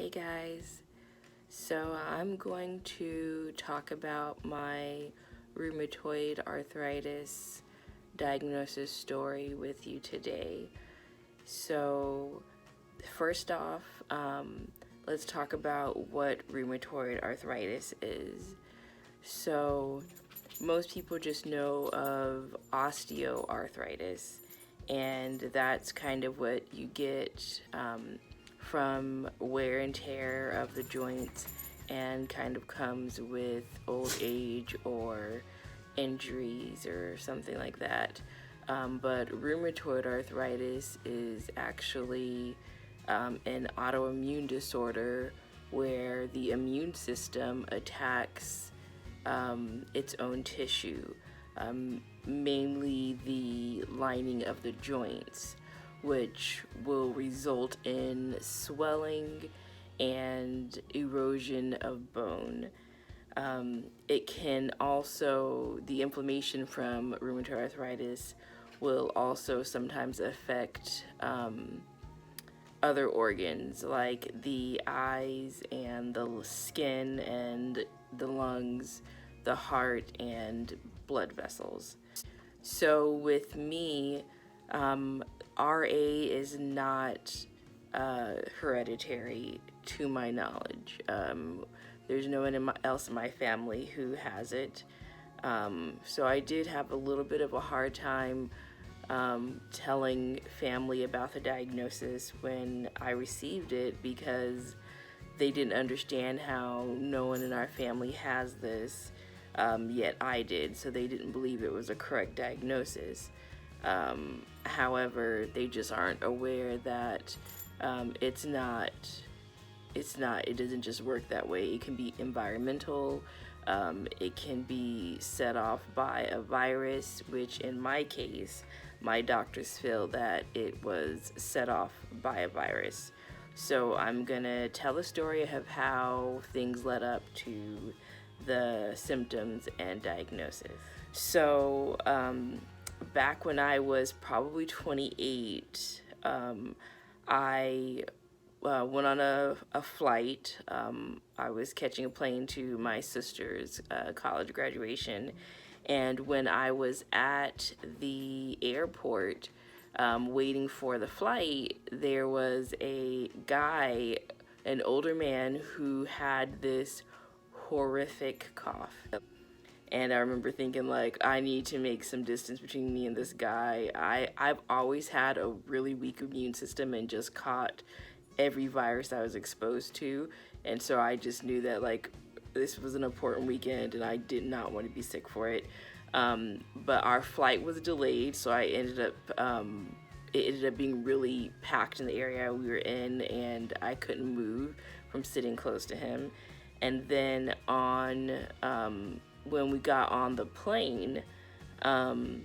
Hey guys, so I'm going to talk about my rheumatoid arthritis diagnosis story with you today. So first off, let's talk about what rheumatoid arthritis is. So most people just know of osteoarthritis, and that's kind of what you get from wear and tear of the joints, and kind of comes with old age or injuries or something like that. But rheumatoid arthritis is actually an autoimmune disorder where the immune system attacks its own tissue, mainly the lining of the joints, which will result in swelling and erosion of bone. It can also, the inflammation from rheumatoid arthritis will also sometimes affect other organs like the eyes and the skin and the lungs, the heart, and blood vessels. So with me, RA is not hereditary to my knowledge. There's no one else in my family who has it. So I did have a little bit of a hard time telling family about the diagnosis when I received it, because they didn't understand how no one in our family has this, yet I did, so they didn't believe it was a correct diagnosis. However, they just aren't aware that it doesn't just work that way. It can be environmental. It can be set off by a virus, which in my case, my doctors feel that it was set off by a virus. So I'm gonna tell the story of how things led up to the symptoms and diagnosis. So back when I was probably 28, I went on a flight. I was catching a plane to my sister's college graduation, and when I was at the airport waiting for the flight, there was a guy, an older man, who had this horrific cough. And I remember thinking, like, I need to make some distance between me and this guy. I've always had a really weak immune system and just caught every virus I was exposed to. And so I just knew that, like, this was an important weekend and I did not want to be sick for it. But our flight was delayed, so it ended up being really packed in the area we were in, and I couldn't move from sitting close to him. And then when we got on the plane, I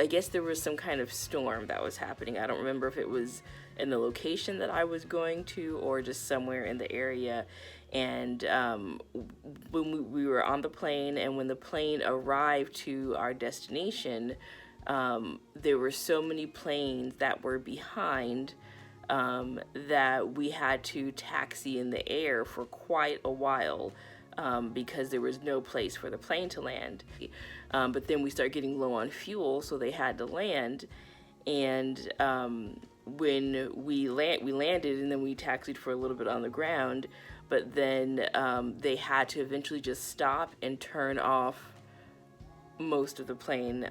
guess there was some kind of storm that was happening. I don't remember if it was in the location that I was going to or just somewhere in the area. And when we were on the plane, and when the plane arrived to our destination, there were so many planes that were behind that we had to taxi in the air for quite a while, because there was no place for the plane to land. But then we started getting low on fuel, so they had to land. And when we landed, and then we taxied for a little bit on the ground. But then they had to eventually just stop and turn off most of the plane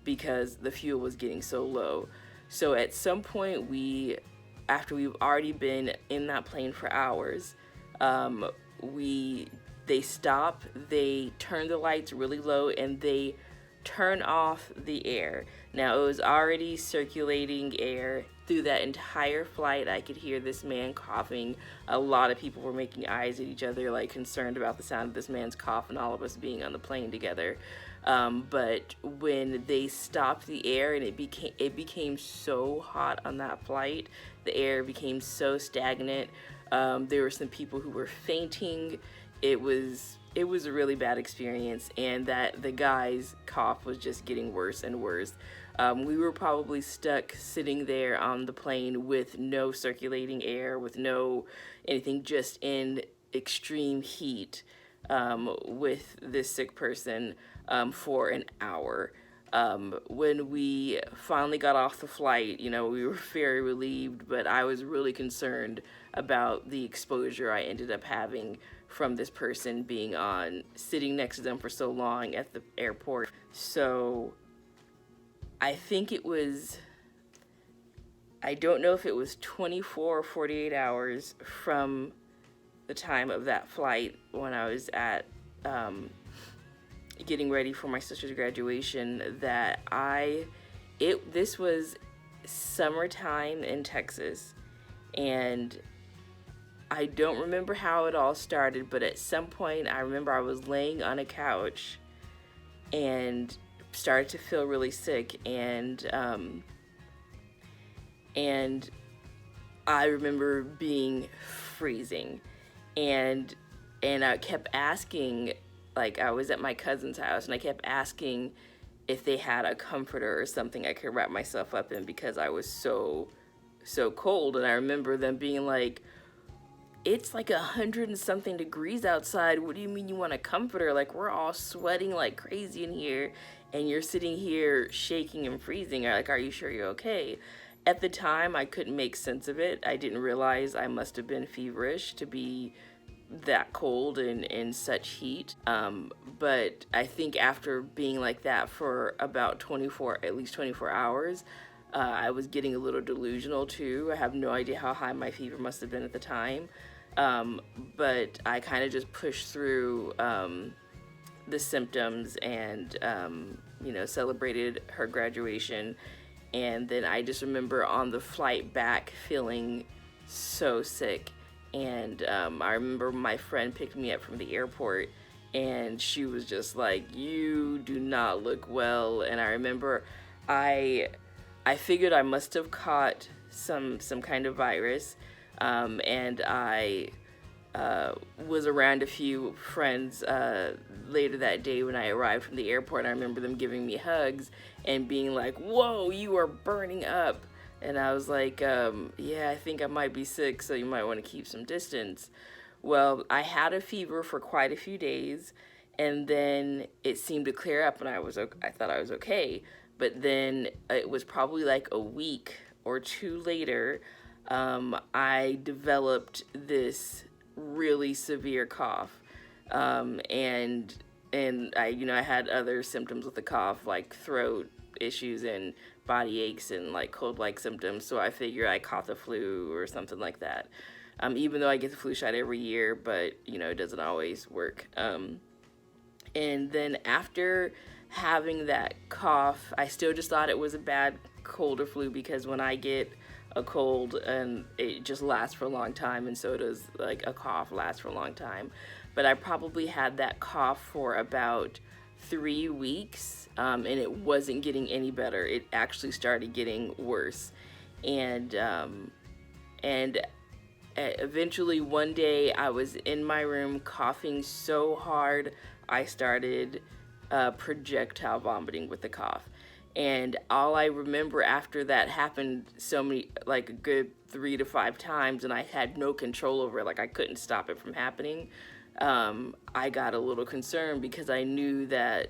because the fuel was getting so low. So at some point, after we've already been in that plane for hours, they stop, they turn the lights really low, and they turn off the air. Now, it was already circulating air through that entire flight. I could hear this man coughing. A lot of people were making eyes at each other, like concerned about the sound of this man's cough and all of us being on the plane together. But when they stopped the air, and it became so hot on that flight, the air became so stagnant. There were some people who were fainting. It was a really bad experience, and that the guy's cough was just getting worse and worse. We were probably stuck sitting there on the plane with no circulating air, with no anything, just in extreme heat, with this sick person, for an hour. When we finally got off the flight, we were very relieved, but I was really concerned about the exposure I ended up having from this person being sitting next to them for so long at the airport. So I think I don't know if it was 24 or 48 hours from the time of that flight when I was at getting ready for my sister's graduation that this was summertime in Texas, and I don't remember how it all started, but at some point I remember I was laying on a couch and started to feel really sick, and I remember being freezing, and I kept asking, like, I was at my cousin's house and I kept asking if they had a comforter or something I could wrap myself up in because I was so cold. And I remember them being like, it's like 100 and something degrees outside. What do you mean you want a comforter? Like, we're all sweating like crazy in here and you're sitting here shaking and freezing. Like, are you sure you're okay? At the time, I couldn't make sense of it. I didn't realize I must have been feverish to be that cold and in such heat. But I think after being like that for about at least 24 hours, I was getting a little delusional too. I have no idea how high my fever must have been at the time. But I kind of just pushed through the symptoms and, celebrated her graduation. And then I just remember on the flight back feeling so sick. And I remember my friend picked me up from the airport and she was just like, you do not look well. And I remember I figured I must have caught some kind of virus. And I was around a few friends later that day when I arrived from the airport. I remember them giving me hugs and being like, whoa, you are burning up. And I was like, yeah, I think I might be sick, so you might want to keep some distance. Well, I had a fever for quite a few days, and then it seemed to clear up, and I thought I was okay. But then it was probably like a week or two later, I developed this really severe cough, and I had other symptoms with the cough, like throat issues and body aches and like cold-like symptoms. So I figured I caught the flu or something like that. Even though I get the flu shot every year, but it doesn't always work. And then after having that cough, I still just thought it was a bad cold or flu, because when I get a cold and it just lasts for a long time, and so does like a cough lasts for a long time. But I probably had that cough for about 3 weeks, and it wasn't getting any better. It actually started getting worse, and eventually one day I was in my room coughing so hard I started projectile vomiting with the cough. And all I remember after that happened like a good 3 to 5 times, and I had no control over it. Like, I couldn't stop it from happening. I got a little concerned because I knew that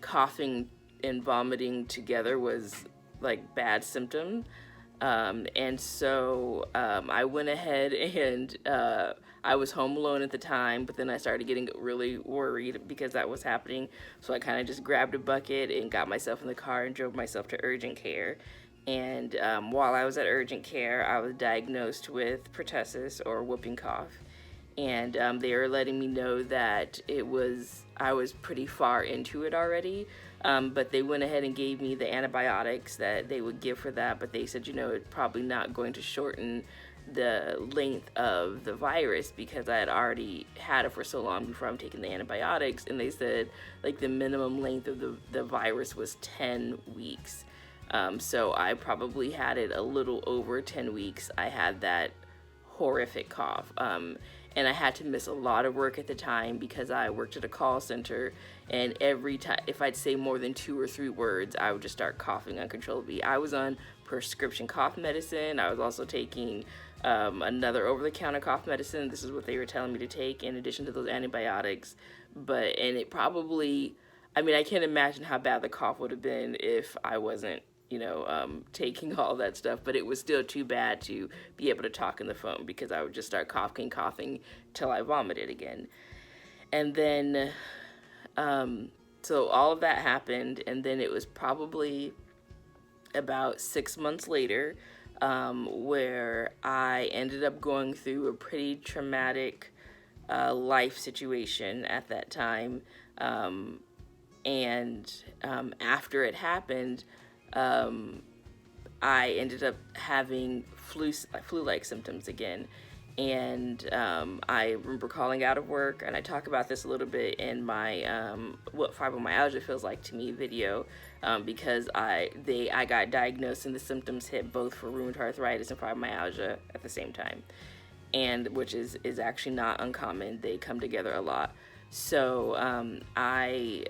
coughing and vomiting together was like bad symptom. And so I went ahead and I was home alone at the time, but then I started getting really worried because that was happening. So I kind of just grabbed a bucket and got myself in the car and drove myself to urgent care. And while I was at urgent care, I was diagnosed with pertussis, or whooping cough. And they were letting me know that I was pretty far into it already. But they went ahead and gave me the antibiotics that they would give for that. But they said, it's probably not going to shorten the length of the virus, because I had already had it for so long before I'm taking the antibiotics. And they said like the minimum length of the virus was 10 weeks. So I probably had it a little over 10 weeks. I had that horrific cough. and I had to miss a lot of work at the time because I worked at a call center, and every time, if I'd say more than 2 or 3 words, I would just start coughing uncontrollably. I was on prescription cough medicine. I was also taking another over-the-counter cough medicine. This is what they were telling me to take in addition to those antibiotics. And it probably, I mean, I can't imagine how bad the cough would have been if I wasn't, taking all that stuff, but it was still too bad to be able to talk on the phone because I would just start coughing till I vomited again. And then, so all of that happened, and then it was probably about 6 months later, where I ended up going through a pretty traumatic life situation at that time. After it happened, I ended up having flu-like symptoms again. And I remember calling out of work, and I talk about this a little bit in my What Fibromyalgia Feels Like to Me video, because I got diagnosed and the symptoms hit both for rheumatoid arthritis and fibromyalgia at the same time, and which is actually not uncommon. They come together a lot. So I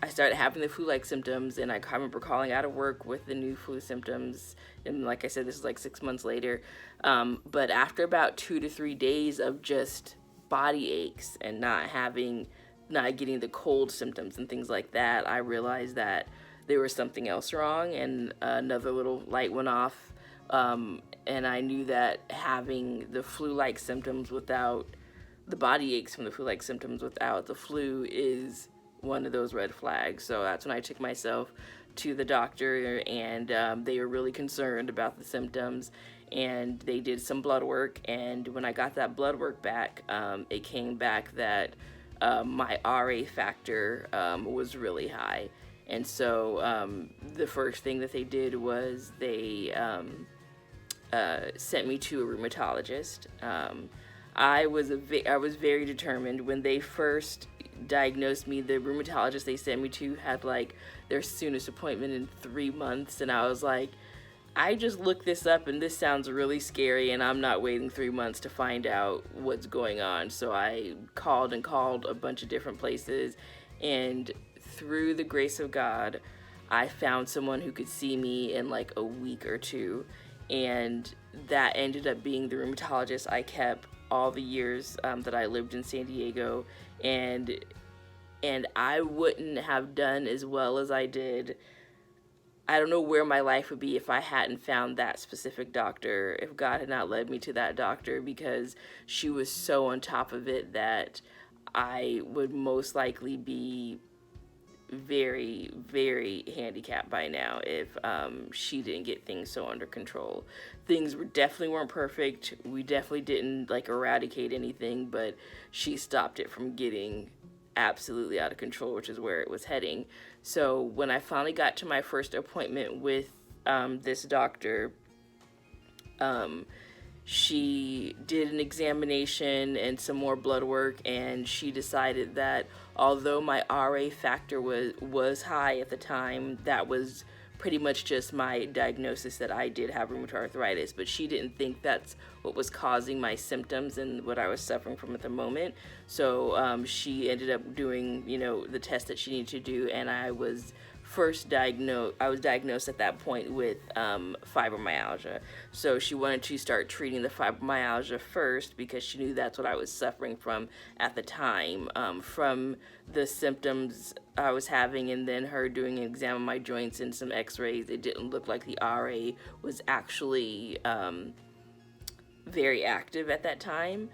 started having the flu-like symptoms, and I remember calling out of work with the new flu symptoms. And like I said, this is like 6 months later. But after about 2 to 3 days of just body aches and not getting the cold symptoms and things like that, I realized that there was something else wrong, and another little light went off. And I knew that having the flu-like symptoms without the body aches from the flu-like symptoms without the flu is one of those red flags. So that's when I took myself to the doctor, and they were really concerned about the symptoms, and they did some blood work. And when I got that blood work back, it came back that my RA factor was really high. And so the first thing that they did was they sent me to a rheumatologist. I was very determined. When they first diagnosed me, the rheumatologist they sent me to had like their soonest appointment in 3 months, and I was like, I just looked this up and this sounds really scary, and I'm not waiting 3 months to find out what's going on. So I called a bunch of different places, and through the grace of God, I found someone who could see me in like a week or two, and that ended up being the rheumatologist I kept all the years that I lived in San Diego. And I wouldn't have done as well as I did. I don't know where my life would be if I hadn't found that specific doctor, if God had not led me to that doctor, because she was so on top of it that I would most likely be very, very handicapped by now if she didn't get things so under control. Things definitely weren't perfect. We definitely didn't like eradicate anything, but she stopped it from getting absolutely out of control, which is where it was heading. So when I finally got to my first appointment with this doctor, she did an examination and some more blood work, and she decided that although my RA factor was high at the time, that was pretty much just my diagnosis that I did have rheumatoid arthritis, but she didn't think that's what was causing my symptoms and what I was suffering from at the moment. So she ended up doing, the test that she needed to do, and I was diagnosed at that point with fibromyalgia. So she wanted to start treating the fibromyalgia first because she knew that's what I was suffering from at the time, from the symptoms I was having, and then her doing an exam of my joints and some x-rays. It didn't look like the RA was actually very active at that time.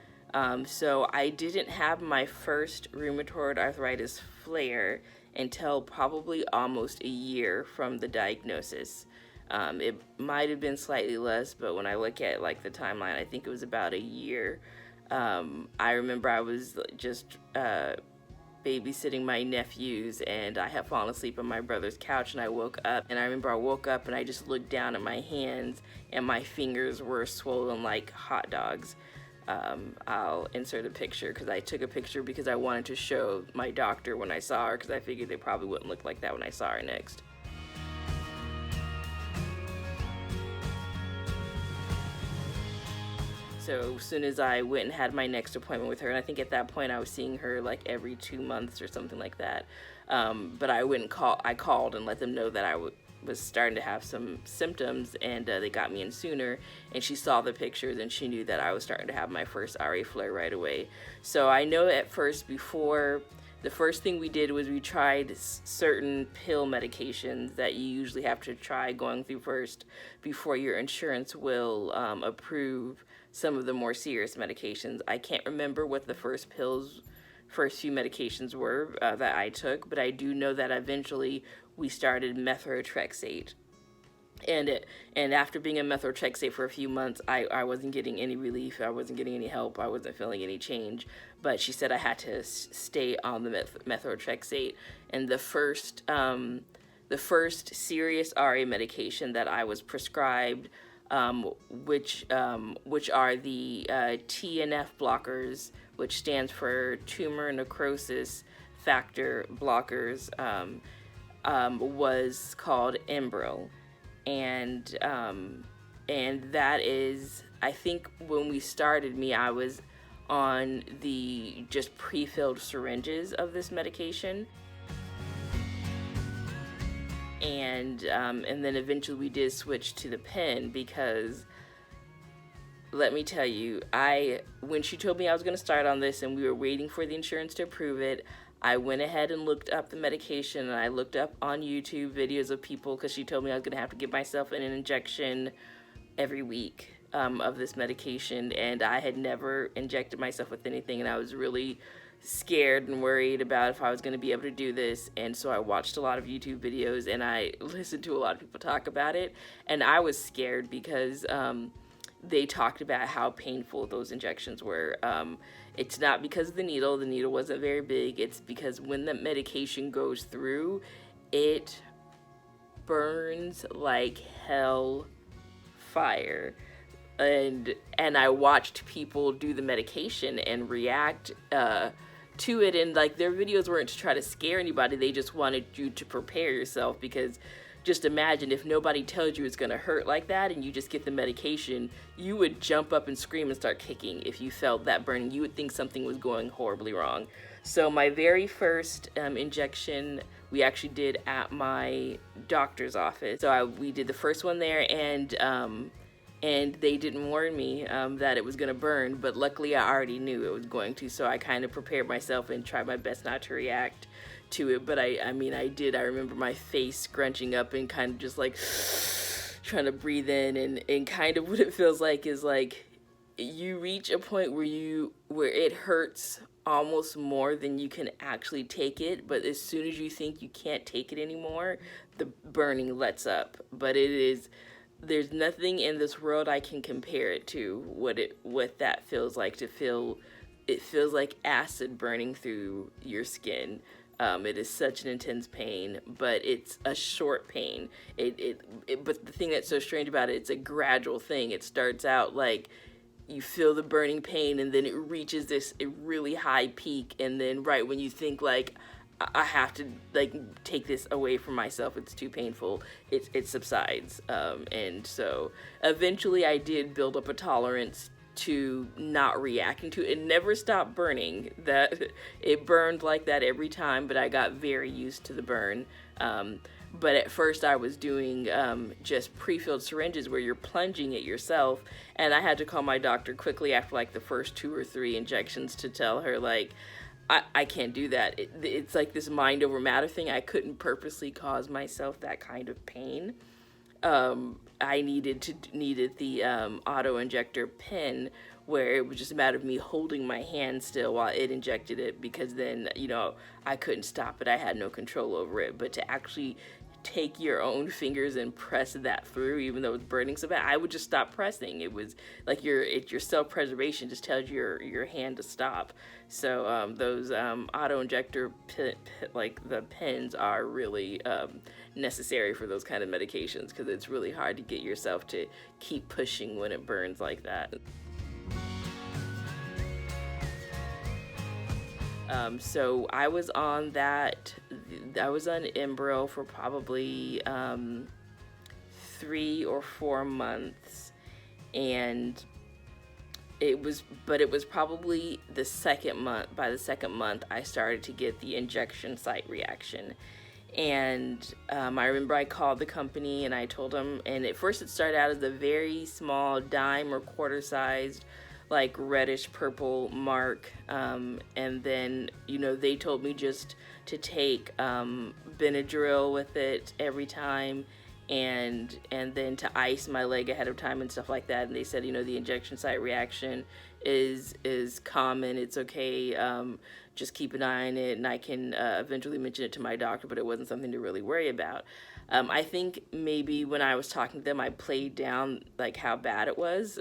So I didn't have my first rheumatoid arthritis flare until probably almost a year from the diagnosis. It might have been slightly less, but when I look at like the timeline, I think it was about a year. I remember I was just babysitting my nephews, and I had fallen asleep on my brother's couch, and I woke up, and I remember I woke up and I just looked down at my hands, and my fingers were swollen like hot dogs. I'll insert a picture because I took a picture because I wanted to show my doctor when I saw her, because I figured they probably wouldn't look like that when I saw her next. So as soon as I went and had my next appointment with her, and I think at that point I was seeing her like every 2 months or something like that. But I called and let them know that I was starting to have some symptoms, and they got me in sooner, and she saw the pictures and she knew that I was starting to have my first RA flare right away. So I know at first, before, the first thing we did was we tried certain pill medications that you usually have to try going through first before your insurance will approve some of the more serious medications. I can't remember what the first few medications were that I took, but I do know that eventually we started methotrexate. And after being on methotrexate for a few months, I wasn't getting any relief. I wasn't getting any help. I wasn't feeling any change. But she said I had to stay on the methotrexate. And the first serious RA medication that I was prescribed, which are the TNF Blockers, which stands for tumor necrosis factor blockers, was called Enbrel. And that is, I think when we started me, I was on the just pre-filled syringes of this medication. And then eventually we did switch to the pen, because let me tell you, when she told me I was going to start on this and we were waiting for the insurance to approve it, I went ahead and looked up the medication, and I looked up on YouTube videos of people, because she told me I was going to have to give myself an injection every week of this medication, and I had never injected myself with anything, and I was really scared and worried about if I was going to be able to do this. And so I watched a lot of YouTube videos, and I listened to a lot of people talk about it, and I was scared because they talked about how painful those injections were. It's not because of the needle wasn't very big. It's because when the medication goes through, it burns like hell fire. And I watched people do the medication and react to it, and like, their videos weren't to try to scare anybody. They just wanted you to prepare yourself, because just imagine if nobody tells you it's going to hurt like that and you just get the medication, you would jump up and scream and start kicking if you felt that burning. You would think something was going horribly wrong. So my very first injection we actually did at my doctor's office. So we did the first one there, and they didn't warn me that it was going to burn, but luckily I already knew it was going to, so I kind of prepared myself and tried my best not to react to it. But I remember my face scrunching up and kind of just like trying to breathe in, and kind of what it feels like is like you reach a point where it hurts almost more than you can actually take it, but as soon as you think you can't take it anymore, the burning lets up. But there's nothing in this world I can compare it to what that feels like, to feel. It feels like acid burning through your skin. It is such an intense pain, but it's a short pain. But the thing that's so strange about it, it's a gradual thing. It starts out like you feel the burning pain, and then it reaches this really high peak, and then right when you think like, I have to like take this away from myself, it's too painful, it subsides. And so eventually I did build up a tolerance to not reacting to it. It never stopped burning. That it burned like that every time, but I got very used to the burn. But at first I was doing just pre-filled syringes where you're plunging it yourself, and I had to call my doctor quickly after like the first 2 or 3 injections to tell her like, I can't do that. It's like this mind over matter thing. I couldn't purposely cause myself that kind of pain. I needed the auto injector pen, where it was just a matter of me holding my hand still while it injected it, because then, I couldn't stop it. I had no control over it. But to actually take your own fingers and press that through, even though it's burning so bad, I would just stop pressing. It was like your self-preservation just tells your hand to stop. So those auto injector like the pens are really necessary for those kind of medications, because it's really hard to get yourself to keep pushing when it burns like that. So I was on Enbrel for probably 3 or 4 months, and it was probably the second month. By the second month, I started to get the injection site reaction. And I remember I called the company and I told them, and at first it started out as a very small dime or quarter sized, like reddish purple mark. And then, they told me just to take Benadryl with it every time, and then to ice my leg ahead of time and stuff like that. And they said, the injection site reaction is common. It's okay. Just keep an eye on it, and I can eventually mention it to my doctor, but it wasn't something to really worry about. I think maybe when I was talking to them, I played down like how bad it was,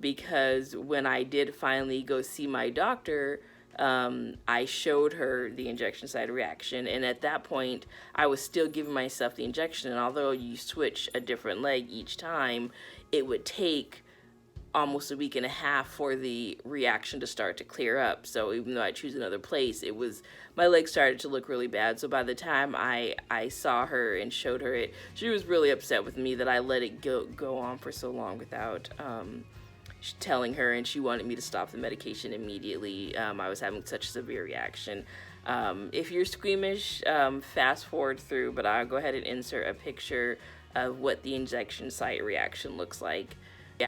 because when I did finally go see my doctor, I showed her the injection site reaction, and at that point, I was still giving myself the injection. And although you switch a different leg each time, it would take almost a week and a half for the reaction to start to clear up. So even though I choose another place, my leg started to look really bad. So by the time I saw her and showed her it, she was really upset with me that I let it go on for so long without telling her, and she wanted me to stop the medication immediately. I was having such a severe reaction. If you're squeamish, fast forward through, but I'll go ahead and insert a picture of what the injection site reaction looks like. Yeah.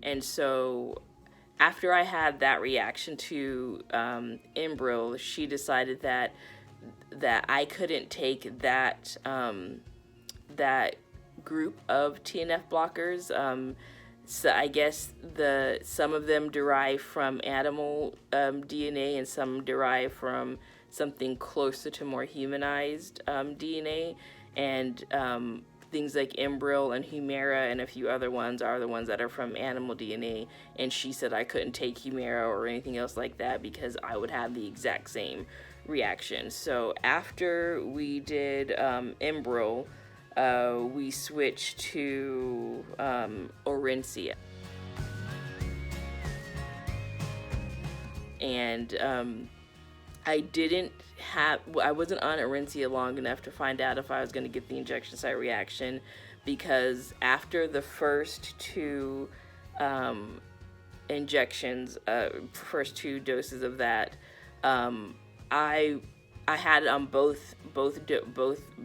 And so after I had that reaction to Enbrel, she decided that I couldn't take that group of TNF blockers. So I guess some of them derive from animal DNA, and some derive from something closer to more humanized DNA. And things like Enbrel and Humira and a few other ones are the ones that are from animal DNA. And she said I couldn't take Humira or anything else like that because I would have the exact same reaction. So after we did Enbrel, we switched to Orencia. And I wasn't on Orencia long enough to find out if I was going to get the injection site reaction, because after the first two injections, first two doses of that, I had it on both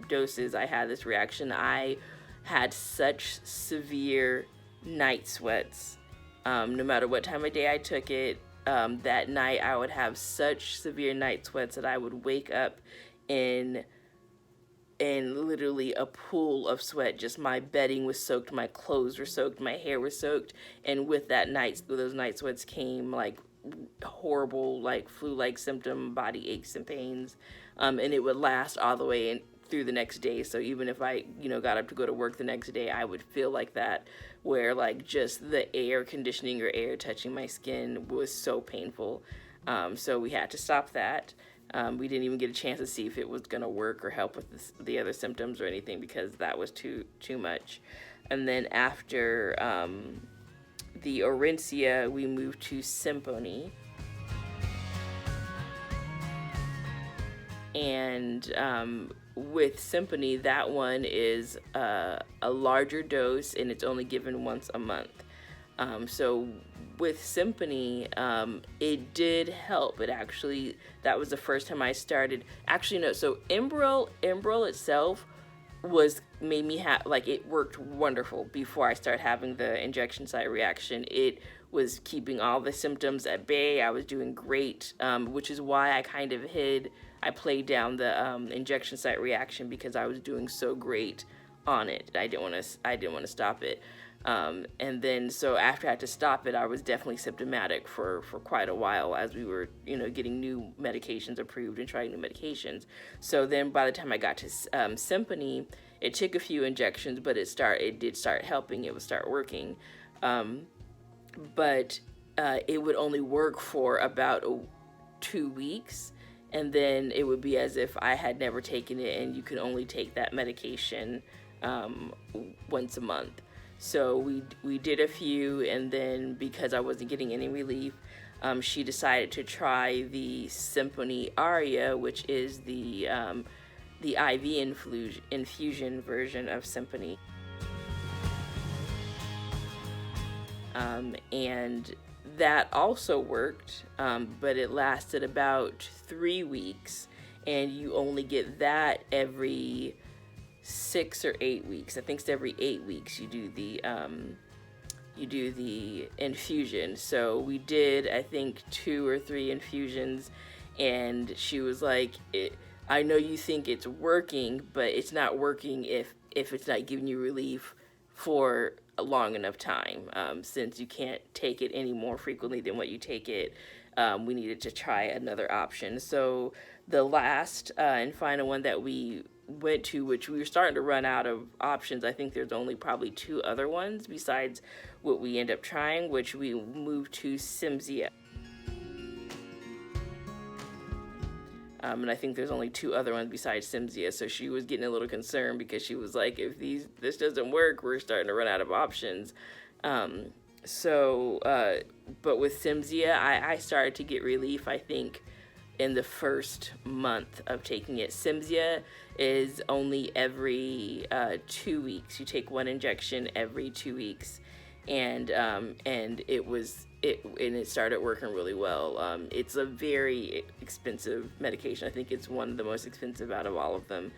doses. I had this reaction. I had such severe night sweats. No matter what time of day I took it, that night I would have such severe night sweats that I would wake up in literally a pool of sweat. Just my bedding was soaked, my clothes were soaked, my hair was soaked, and with those night sweats came like horrible, like flu-like symptom, body aches and pains, and it would last all the way through the next day. So even if I got up to go to work the next day, I would feel like that, where like just the air conditioning or air touching my skin was so painful. So we had to stop that. We didn't even get a chance to see if it was going to work or help with the other symptoms or anything, because that was too much. And then after the Orencia, we moved to Symphony. And with Symphony, that one is a larger dose, and it's only given once a month. So with Symphony, it did help. That was the first time I started. Actually, no. So Enbrel itself made me it worked wonderful before I started having the injection site reaction. It was keeping all the symptoms at bay. I was doing great, which is why I played down the injection site reaction, because I was doing so great on it. I didn't want to stop it. And then so after I had to stop it, I was definitely symptomatic for quite a while as we were, getting new medications approved and trying new medications. So then by the time I got to Symphony, it took a few injections, but it did start helping. It would start working. But it would only work for about 2 weeks. And then it would be as if I had never taken it, and you can only take that medication once a month. So we did a few, and then because I wasn't getting any relief, she decided to try the Symphony Aria, which is the IV infusion version of Symphony. And that also worked, but it lasted about 3 weeks, and you only get that every 6 or 8 weeks. I think it's every 8 weeks you do the infusion. So we did, I think, 2 or 3 infusions, and she was like, I know you think it's working, but it's not working if it's not giving you relief for a long enough time. Since you can't take it any more frequently than what you take it, we needed to try another option. So the last and final one that we went to, which we were starting to run out of options, I think there's only probably 2 other ones besides what we end up trying, which we moved to Cymsia. And I think there's only 2 other ones besides Cymsia, so she was getting a little concerned because she was like, if this doesn't work, we're starting to run out of options. But with Cymsia, I started to get relief, I think, in the first month of taking it. Cymsia is only every 2 weeks. You take 1 injection every 2 weeks, and it started working really well. It's a very expensive medication. I think it's one of the most expensive out of all of them,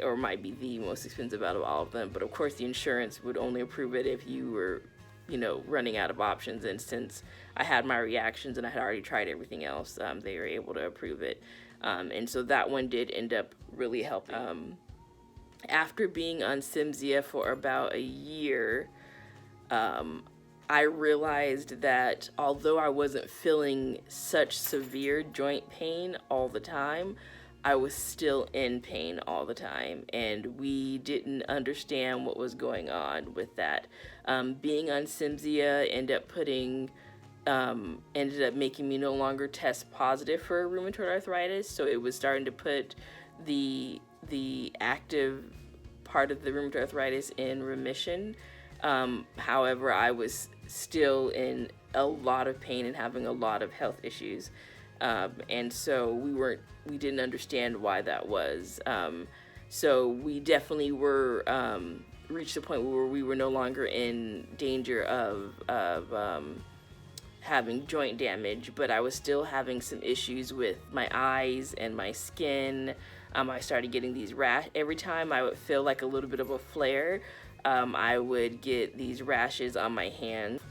or might be the most expensive out of all of them. But of course, the insurance would only approve it if you were, running out of options. And since I had my reactions and I had already tried everything else, they were able to approve it. And so that one did end up really helping. After being on Cymsia for about a year, I realized that although I wasn't feeling such severe joint pain all the time, I was still in pain all the time, and we didn't understand what was going on with that. Being on Cymsia ended up making me no longer test positive for rheumatoid arthritis, so it was starting to put the active part of the rheumatoid arthritis in remission. However, I was still in a lot of pain and having a lot of health issues. And so we didn't understand why that was. So we definitely were, reached a point where we were no longer in danger of having joint damage, but I was still having some issues with my eyes and my skin. I started getting these every time I would feel like a little bit of a flare, I would get these rashes on my hands.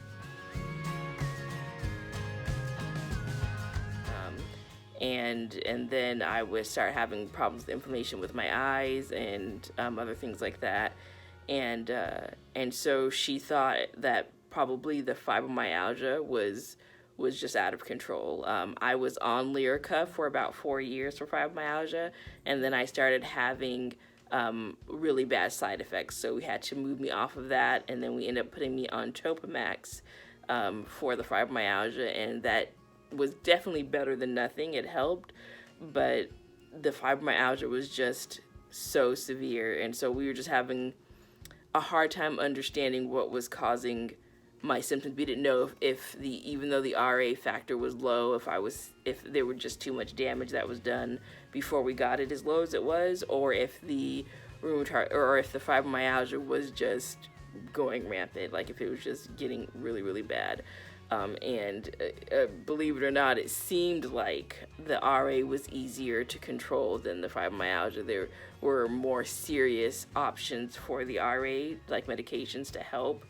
And then I would start having problems with inflammation with my eyes and other things like that. And so she thought that probably the fibromyalgia was just out of control. I was on Lyrica for about 4 years for fibromyalgia, and then I started having really bad side effects. So we had to move me off of that, and then we ended up putting me on Topamax for the fibromyalgia, and that was definitely better than nothing. It helped, but the fibromyalgia was just so severe, and so we were just having a hard time understanding what was causing my symptoms. We didn't know if even though the RA factor was low, if there were just too much damage that was done before we got it as low as it was, or if the rheumatoid or if the fibromyalgia was just going rampant, like if it was just getting really, really bad. Believe it or not, it seemed like the RA was easier to control than the fibromyalgia. There were more serious options for the RA, like medications to help,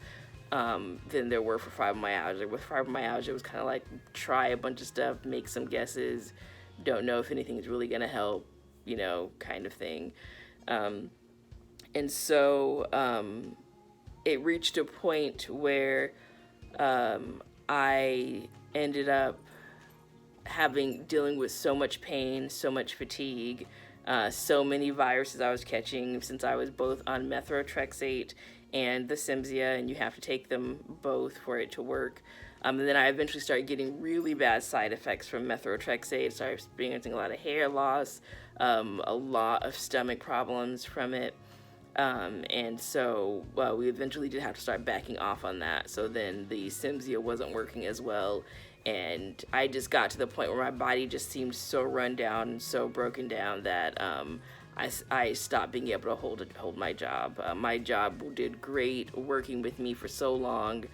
than there were for fibromyalgia. With fibromyalgia, it was kind of like try a bunch of stuff, make some guesses, don't know if anything's really going to help, kind of thing. And so it reached a point where I ended up dealing with so much pain, so much fatigue, so many viruses I was catching, since I was both on methotrexate and the Cymsia, and you have to take them both for it to work. And then I eventually started getting really bad side effects from methotrexate. Started experiencing a lot of hair loss, a lot of stomach problems from it. And so we eventually did have to start backing off on that. So then the Cymzia wasn't working as well. And I just got to the point where my body just seemed so run down and so broken down that I stopped being able to hold my job. My job did great working with me for so long.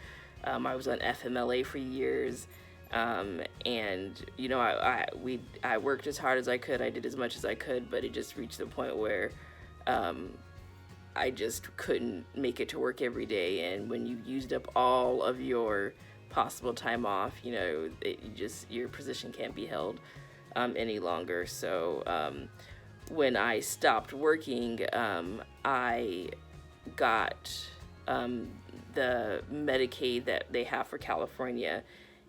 I was on FMLA for years. And you know, I worked as hard as I could. I did as much as I could, but it just reached the point where I just couldn't make it to work every day. And when you've used up all of your possible time off, you know, your position can't be held any longer. So when I stopped working, I got the Medicaid that they have for California.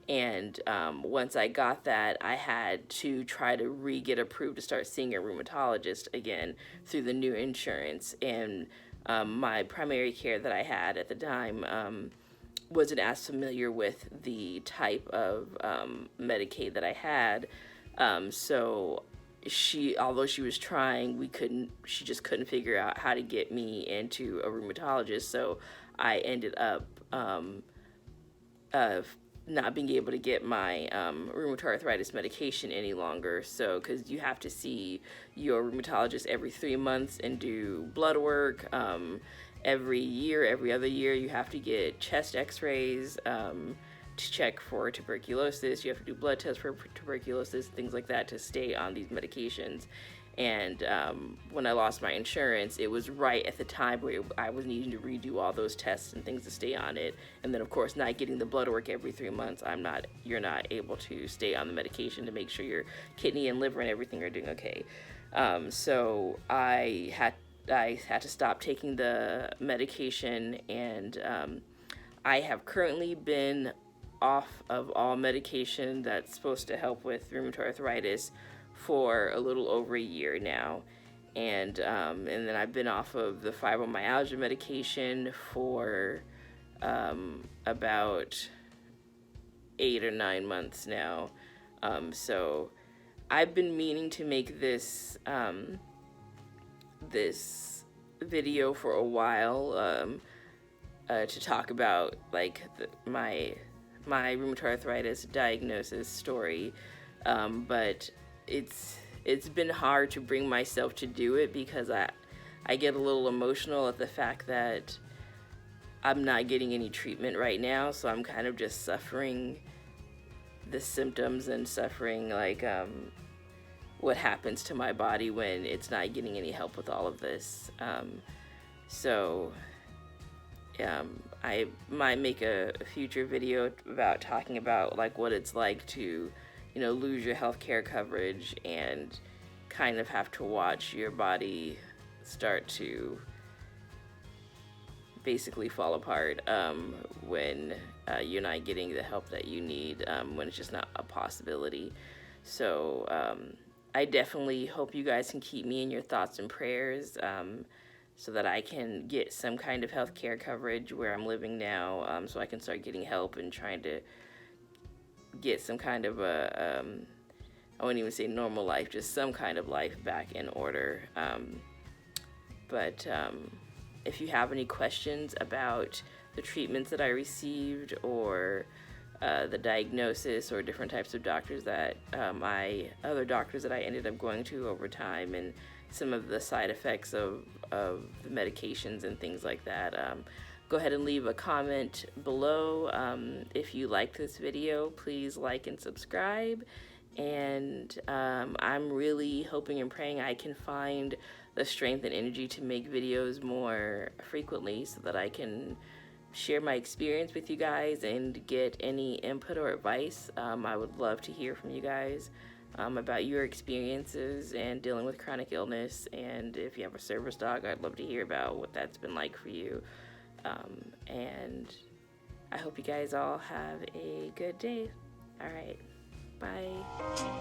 And once I got that, I had to try to get approved to start seeing a rheumatologist again through the new insurance. And my primary care that I had at the time wasn't as familiar with the type of Medicaid that I had. So although she was trying, she just couldn't figure out how to get me into a rheumatologist. So I ended up not being able to get my rheumatoid arthritis medication any longer. So, because you have to see your rheumatologist every 3 months and do blood work. Every year, every other year, you have to get chest x-rays to check for tuberculosis. You have to do blood tests for tuberculosis, things like that, to stay on these medications. And when I lost my insurance, it was right at the time where I was needing to redo all those tests and things to stay on it. And then, of course, not getting the blood work every 3 months, you're not able to stay on the medication to make sure your kidney and liver and everything are doing okay. So I had to stop taking the medication, and I have currently been off of all medication that's supposed to help with rheumatoid arthritis for a little over a year now. And then I've been off of the fibromyalgia medication for about 8 or 9 months now. So I've been meaning to make this video for a while, to talk about like my rheumatoid arthritis diagnosis story, but it's been hard to bring myself to do it because I get a little emotional at the fact that I'm not getting any treatment right now. So I'm kind of just suffering the symptoms and suffering like what happens to my body when it's not getting any help with all of this. I might make a future video about talking about like what it's like to, you know, lose your healthcare coverage and kind of have to watch your body start to basically fall apart when you're not getting the help that you need, when it's just not a possibility. So I definitely hope you guys can keep me in your thoughts and prayers, so that I can get some kind of healthcare coverage where I'm living now, so I can start getting help and trying to get some kind of I wouldn't even say normal life, just some kind of life back in order. But if you have any questions about the treatments that I received, or the diagnosis, or different types of doctors that other doctors that I ended up going to over time, and some of the side effects of the medications and things like that, go ahead and leave a comment below. If you liked this video, please like and subscribe. And I'm really hoping and praying I can find the strength and energy to make videos more frequently so that I can share my experience with you guys and get any input or advice. I would love to hear from you guys about your experiences and dealing with chronic illness. And if you have a service dog, I'd love to hear about what that's been like for you. And I hope you guys all have a good day. All right. Bye.